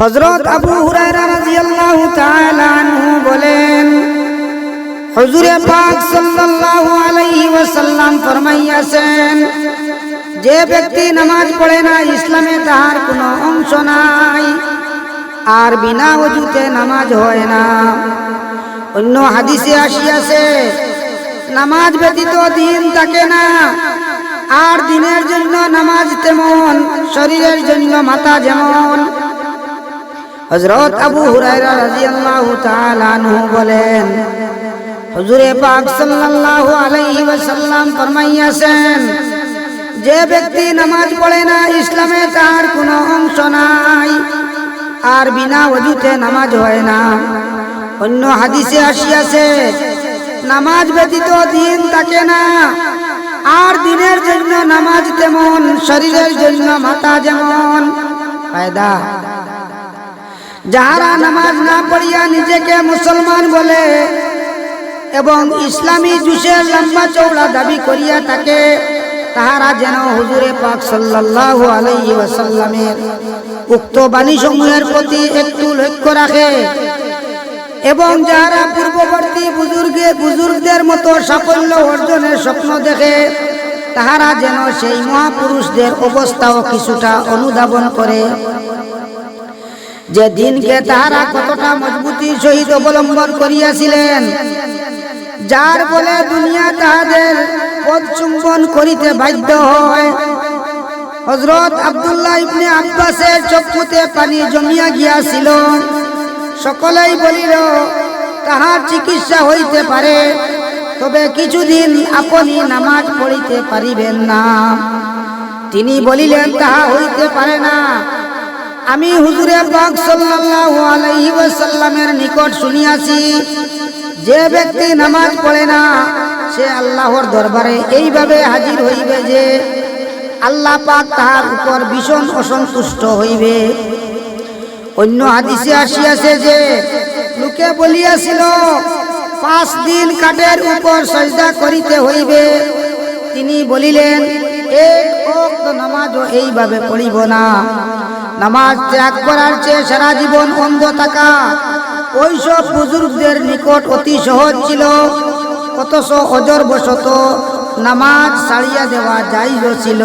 হযরত আবু হুরায়রা রাদিয়াল্লাহু তাআলা আনহু বলেন, হুজুরে পাক সাল্লাল্লাহু আলাইহি ওয়াসাল্লাম ফরমাইয়াছেন, যে ব্যক্তি নামাজ পড়ে না ইসলামে তাহার কোনো অংশ নাই, আর বিনা ওযুতে নামাজ হয় না। অন্য হাদিসে আসিয়াছে, নামাজ ব্যতীত দিন থাকে না, আর দিনের জন্য নামাজ তেমন শরীরের জন্য মাথা যেমন। হযরত আবু হুরায়রা রাদিয়াল্লাহু তাআলা আনহু বলেন, হুজুরে পাক সাল্লাল্লাহু আলাইহি ওয়াসাল্লাম ফরমাইয়াছেন, যে ব্যক্তি নামাজ পড়ে না ইসলামে তার কোনো অংশ নাই, আর বিনা ওযুতে নামাজ হয় না। অন্য হাদিসে আসিয়াছে, নামাজ ব্যতীত দিন থাকে না, আর দিনের জন্য নামাজ তেমন শরীরের জন্য মাথা যেমন। ফায়দা, যাহারা নামাজ না পড়িয়া নিজেকে মুসলমান বলে এবং ইসলামী জুসের লম্বা চৌড়া দাবি করিয়া থাকে, তাহারা যেন হুজুরে পাক সাল্লাল্লাহু আলাইহি ওয়াসাল্লামের উক্ত বাণীসমূহের প্রতি একটু লক্ষ্য রাখে এবং যাহারা পূর্ববর্তী বুজুর্গদের মতো সাফল্য অর্জনের স্বপ্ন দেখে, তাহারা যেন সেই মহাপুরুষদের অবস্থাও কিছুটা অনুধাবন করে, যে দিনকে তাহারা কতটা মজবুতির সহিত অবলম্বন করিয়াছিলেন, যার বলে দুনিয়া তাহাদের পদ চুম্বন করিতে বাধ্য হয়। হযরত আব্দুল্লাহ ইবনে আব্বাসের চক্ষুতে পানি জমিয়া গিয়াছিল। সকলেই বলিল, তাহার চিকিৎসা হইতে পারে, তবে কিছুদিন আপনি নামাজ পড়িতে পারিবেন না। তিনি বলিলেন, তাহা হইতে পারে না। আমি হুজুরে পাক সাল্লাল্লাহু আলাইহি ওয়াসাল্লামের নিকট শুনিয়াছি, যে ব্যক্তি নামাজ পড়ে না সে আল্লাহর দরবারে এইভাবে হাজির হইবে যে আল্লাহ পাক তাহার উপর ভীষণ অসন্তুষ্ট হইবে। অন্য হাদিসে আসিয়াছে যে লোকে বলিয়াছিল, 5 দিন কাঠের উপর সিজদা করিতে হইবে। তিনি বলিলেন, এক ওয়াক্ত নামাজও এইভাবে পড়িব না। নামাজ ত্যাগ করার চেয়ে সারা জীবন অন্ধ থাকা ওইসব বুজুর্গদের নিকট অতি সহজ ছিল, অথচ অজর বশত নামাজ ছাড়িয়া দেওয়া জায়েজ ছিল।